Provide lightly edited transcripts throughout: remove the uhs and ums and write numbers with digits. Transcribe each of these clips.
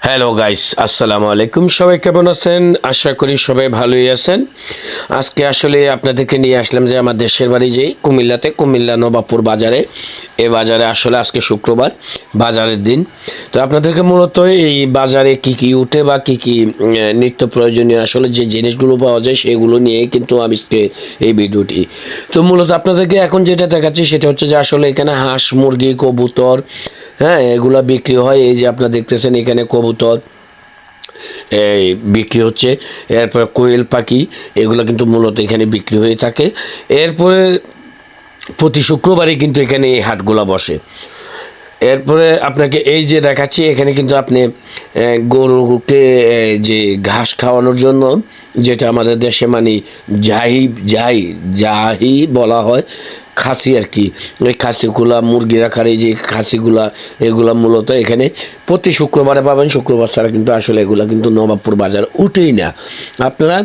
Hello guys, আসসালামু আলাইকুম। সবাই কেমন আছেন? আশা করি সবাই ভালোই আছেন। আজকে আসলে আপনাদেরকে নিয়ে আসলাম যে আমার দেশের বাড়ি যেই কুমিল্লাতে, কুমিল্লা নবাবপুর বাজারে। এই বাজারে আসলে আজকে শুক্রবার, বাজারের দিন। তো আপনাদেরকে মূলত এই বাজারে কি কি উঠে বা কি কি নিত্য প্রয়োজনীয় আসলে যে জিনিসগুলো পাওয়া যায় সেগুলো নিয়েই কিন্তু আজকে এই ভিডিওটি। তো মূলত আপনাদেরকে এখন যেটা দেখাচ্ছি সেটা হচ্ছে যে আসলে এখানে হাঁস, মুরগি, কবুতর, হ্যাঁ, এগুলা বিক্রি হয়। এই যে আপনারা দেখতেছেন এখানে কবুতর এই বিক্রি হচ্ছে। এরপর কোয়েল পাখি, এগুলো কিন্তু মূলত এখানে বিক্রি হয়ে থাকে। এরপরে প্রতি শুক্রবারই কিন্তু এখানে এই হাটগুলা বসে। এরপরে আপনাকে এই যে দেখাচ্ছি এখানে কিন্তু আপনি গরুকে যে ঘাস খাওয়ানোর জন্য, যেটা আমাদের দেশে মানে জাহি জাহি জাহি বলা হয়, খাসি আর কি। এই খাসিগুলা, মুরগি রাখার এই যে খাসিগুলা, এগুলা মূলত এখানে প্রতি শুক্রবারে পাবেন। শুক্রবার ছাড়া কিন্তু আসলে এগুলা কিন্তু নবাবপুর বাজার উঠেই না। আপনারা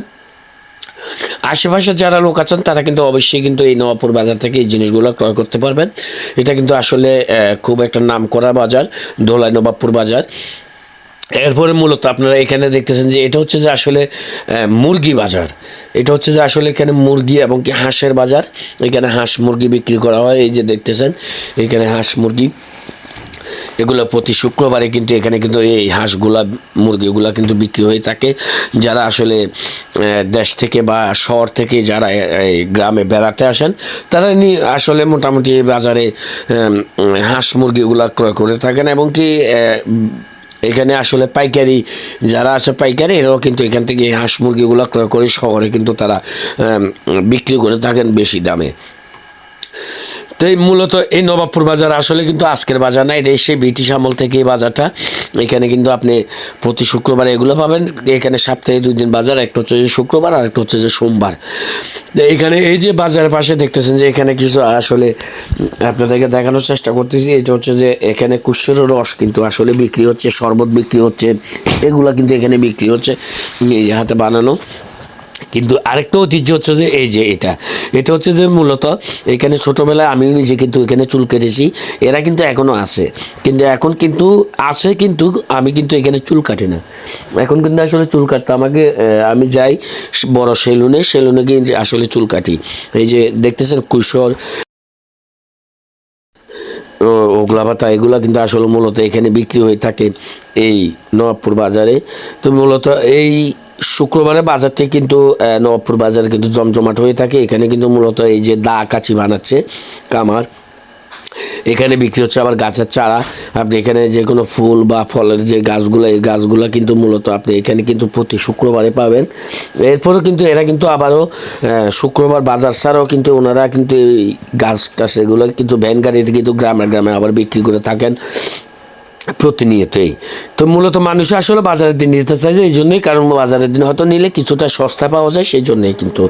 আশেপাশে যারা লোক আছেন তারা কিন্তু অবশ্যই কিন্তু এই নবাবপুর বাজার থেকে এই জিনিসগুলো ক্রয় করতে পারবেন। এটা কিন্তু আসলে খুব একটা নামকরা বাজার, ধোলাই নবাবপুর বাজার। এরপরে মূলত আপনারা এখানে দেখতেছেন যে এটা হচ্ছে যে আসলে মুরগি বাজার। এটা হচ্ছে যে আসলে এখানে মুরগি এবং কি হাঁসের বাজার। এখানে হাঁস মুরগি বিক্রি করা হয়। এই যে দেখতেছেন এখানে হাঁস মুরগি, এগুলো প্রতি শুক্রবারে কিন্তু এখানে কিন্তু এই হাঁসগুলা, মুরগিগুলা কিন্তু বিক্রি হয়ে থাকে। যারা আসলে দেশ থেকে বা শহর থেকে যারা এই গ্রামে বেড়াতে আসেন তারা আসলে মোটামুটি এই বাজারে হাঁস মুরগিগুলা ক্রয় করে থাকেন। এবং কি এখানে আসলে পাইকারি যারা আছে পাইকারি, এরাও কিন্তু এখান থেকে এই হাঁস মুরগিগুলো ক্রয় করে শহরে কিন্তু তারা বিক্রি করে থাকেন বেশি দামে। তো এই মূলত এই নবাবপুর বাজার আসলে কিন্তু আজকের বাজার না, এটা সেই ব্রিটিশ আমল থেকে এই বাজারটা। এখানে কিন্তু আপনি প্রতি শুক্রবার এগুলো পাবেন। এখানে সপ্তাহে 2 দিন বাজার, একটা হচ্ছে যে শুক্রবার আর একটা হচ্ছে যে সোমবার। তো এখানে এই যে বাজারের পাশে দেখতেছেন যে এখানে কিছু আসলে আপনাদেরকে দেখানোর চেষ্টা করতেছি। এটা হচ্ছে যে এখানে কুশিয়ার রস কিন্তু আসলে বিক্রি হচ্ছে, শরবত বিক্রি হচ্ছে, এগুলা কিন্তু এখানে বিক্রি হচ্ছে এই যে হাতে বানানো। কিন্তু আরেকটা ঐতিহ্য হচ্ছে যে এই যে এটা হচ্ছে যে মূলত এখানে ছোটোবেলায় আমি নিজে কিন্তু এখানে চুল কেটেছি। এরা কিন্তু এখনও আছে, কিন্তু এখন কিন্তু আছে, কিন্তু আমি কিন্তু এখানে চুল কাটি না। এখন কিন্তু আসলে চুল কাটতে আমাকে আমি যাই বড় সেলুনে গিয়ে আসলে চুল কাটি। এই যে দেখতেছেন কুশর, ওগলা পাতা, এগুলা কিন্তু আসলে মূলত এখানে বিক্রি হয়ে থাকে এই নবাবপুর বাজারে। তো মূলত এই শুক্রবারে বাজারটি কিন্তু নবাবপুর বাজারে কিন্তু জমজমাট হয়ে থাকে। এখানে কিন্তু মূলত এই যে দা কাচি বানাচ্ছে কামার, এখানে বিক্রি হচ্ছে। আবার গাছের চারা, আপনি এখানে যে কোনো ফুল বা ফলের যে গাছগুলো, এই গাছগুলো কিন্তু মূলত আপনি এখানে কিন্তু প্রতি শুক্রবারে পাবেন। এরপরেও কিন্তু এরা কিন্তু আবারও শুক্রবার বাজার ছাড়াও কিন্তু ওনারা কিন্তু এই গাছটা সেগুলো কিন্তু ভ্যান গাড়িতে কিন্তু গ্রামে গ্রামে আবার বিক্রি করে থাকেন প্রতিনিয়তই। তো মূলত মানুষ আসলে বাজারের দিন নিতে চাই যে এই জন্যই, কারণ বাজারের দিন হয়তো নিলে কিছুটা সস্তা পাওয়া যায়, সেই জন্যই কিন্তু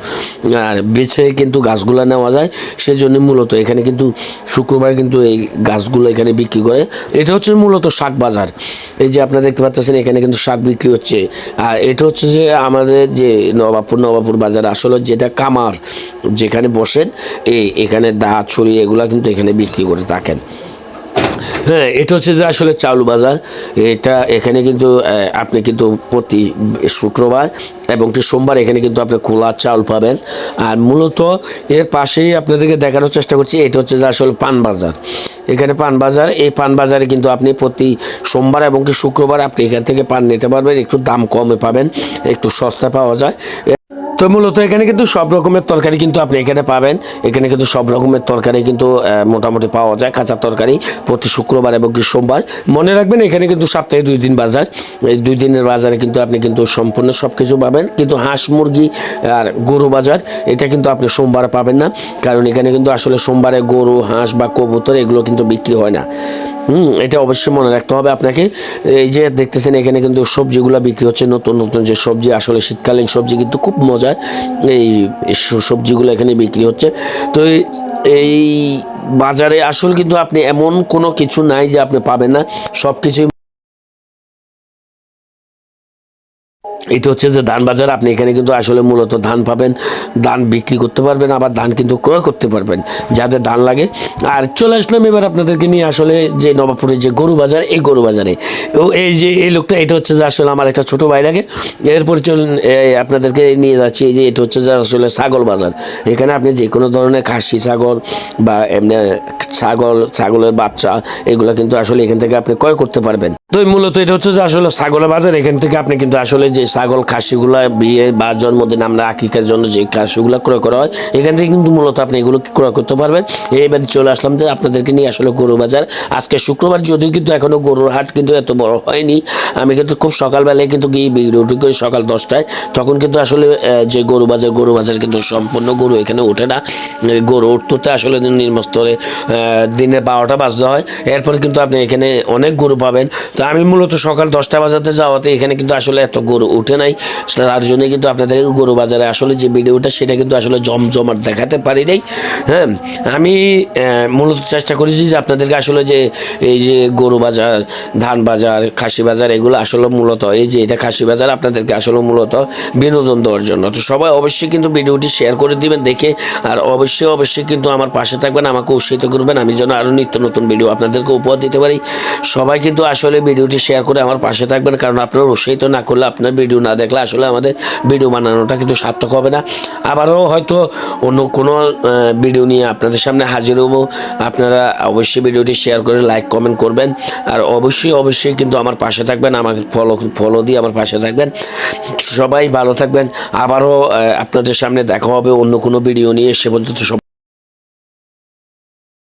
আর বেছে কিন্তু গাছগুলো নেওয়া যায়। সেই জন্য মূলত এখানে কিন্তু শুক্রবার কিন্তু এই গাছগুলো এখানে বিক্রি করে। এটা হচ্ছে মূলত শাক বাজার। এই যে আপনারা দেখতে পাচ্ছেন এখানে কিন্তু শাক বিক্রি হচ্ছে। আর এটা হচ্ছে যে আমাদের যে নবাবপুর বাজার আসলে যেটা কামার যেখানে বসেন, এখানে দা ছড়ি এগুলা কিন্তু এখানে বিক্রি করে থাকেন। হ্যাঁ, এটা হচ্ছে যে আসলে চাউল বাজার। এখানে কিন্তু আপনি কিন্তু প্রতি শুক্রবার এবং সোমবার এখানে কিন্তু আপনি খোলা চাউল পাবেন। আর মূলত এর পাশেই আপনাদেরকে দেখানোর চেষ্টা করছি, এটা হচ্ছে যে আসলে পান বাজার। এখানে পান বাজার, এই পান বাজারে কিন্তু আপনি প্রতি সোমবার এবং শুক্রবার আপনি এখান থেকে পান নিতে পারবেন। একটু দাম কমে পাবেন, একটু সস্তা পাওয়া যায়। তো মূলত এখানে কিন্তু সব রকমের তরকারি কিন্তু আপনি এখানে পাবেন। এখানে কিন্তু সব রকমের তরকারি কিন্তু মোটামুটি পাওয়া যায়, কাঁচা তরকারি, প্রতি শুক্রবার এবং সোমবার। মনে রাখবেন এখানে কিন্তু সপ্তাহে 2 দিন বাজার। এই 2 দিনের বাজারে কিন্তু আপনি কিন্তু সম্পূর্ণ সব কিছু পাবেন। কিন্তু হাঁস মুরগি আর গরু বাজার এটা কিন্তু আপনি সোমবার পাবেন না, কারণ এখানে কিন্তু আসলে সোমবারে গরু, হাঁস বা কবুতর এগুলো কিন্তু বিক্রি হয় না। এটা অবশ্যই মনে রাখতে হবে আপনাকে। এই যে দেখতেছেন এখানে কিন্তু সবজিগুলো বিক্রি হচ্ছে, নতুন নতুন যে সবজি, আসলে শীতকালীন সবজি কিন্তু খুব মজার। এই সবজিগুলো এখানে বিক্রি হচ্ছে। তো এই বাজারে আসলে কিন্তু আপনি এমন কোনো কিছু নাই যে আপনি পাবেন না, সব কিছুই এটা হচ্ছে যে ধান বাজার। আপনি এখানে কিন্তু আসলে মূলত ধান পাবেন, ধান বিক্রি করতে পারবেন, আবার ধান কিন্তু ক্রয় করতে পারবেন যাদের ধান লাগে। আর চলে আসলাম এবার আপনাদেরকে নিয়ে আসলে যে নবাবপুরের যে গরু বাজার, এই গরু বাজারে এই যে এই লোকটা, এটা হচ্ছে যে আসলে আমার একটা ছোটো ভাই লাগে। এরপর চলুন আপনাদেরকে নিয়ে যাচ্ছি এই যে এটা হচ্ছে যে আসলে ছাগল বাজার। এখানে আপনি যে কোনো ধরনের খাসি ছাগল বা এমনি ছাগলের বাচ্চা এগুলো কিন্তু আসলে এখান থেকে আপনি ক্রয় করতে পারবেন। তো মূলত এটা হচ্ছে যে আসলে ছাগলের বাজার। এখান থেকে আপনি কিন্তু আসলে যে ছাগল খাসিগুলা বিয়ে বা জন্মদিন আমরা আকিকার জন্য যে খাসিগুলো ক্রয় করা হয়, এখান থেকে কিন্তু মূলত আপনি এগুলো ক্রয় করতে পারবেন। এইবারে চলে আসলাম যে আপনাদেরকে নিয়ে আসলে গরু বাজার। আজকে শুক্রবার, যদিও কিন্তু এখনো গরুর হাট কিন্তু এত বড় হয়নি। আমি কিন্তু খুব সকালবেলায় কিন্তু গিয়ে ভিডিওটি করি সকাল 10টায়। তখন কিন্তু আসলে যে গরু বাজার কিন্তু সম্পূর্ণ গরু এখানে ওঠে না। গরু উঠতে আসলে নিম্নস্তরে দিনে 12টা বাজতে হয়। এরপরে কিন্তু আপনি এখানে অনেক গরু পাবেন। তো আমি মূলত সকাল 10টা বাজাতে যাওয়াতে এখানে কিন্তু আসলে এত গরু উঠে নাই। তার জন্যই কিন্তু আপনাদের গরু বাজারে আসলে যে ভিডিওটা সেটা কিন্তু আসলে জমজমাট দেখাতে পারি নাই। হ্যাঁ, আমি মূলত চেষ্টা করেছি যে আপনাদেরকে আসলে যে এই যে গরু বাজার, ধান বাজার, খাসি বাজার এগুলো আসলে মূলত এই যে এটা খাসি বাজার আপনাদেরকে আসলে মূলত বিনোদন দেওয়ার জন্য। তো সবাই অবশ্যই কিন্তু ভিডিওটি শেয়ার করে দিবেন দেখে, আর অবশ্যই কিন্তু আমার পাশে থাকবেন, আমাকে উৎসাহিত করবেন আমি যেন আরও নিত্য নতুন ভিডিও আপনাদেরকে উপহার দিতে পারি। সবাই কিন্তু আসলে ভিডিওটি শেয়ার করে আমার পাশে থাকবেন, কারণ আপনারা উৎসাহিত না করলে, আপনার ভিডিও না দেখলে আসলে আমাদের ভিডিও বানানোটা কিন্তু সার্থক হবে না। আবারও হয়তো অন্য কোনো ভিডিও নিয়ে আপনাদের সামনে হাজির হব। আপনারা অবশ্যই ভিডিওটি শেয়ার করে লাইক কমেন্ট করবেন, আর অবশ্যই কিন্তু আমার পাশে থাকবেন, আমাকে ফলো দিয়ে আমার পাশে থাকবেন। সবাই ভালো থাকবেন। আবারও আপনাদের সামনে দেখা হবে অন্য কোনো ভিডিও নিয়ে। সে পর্যন্ত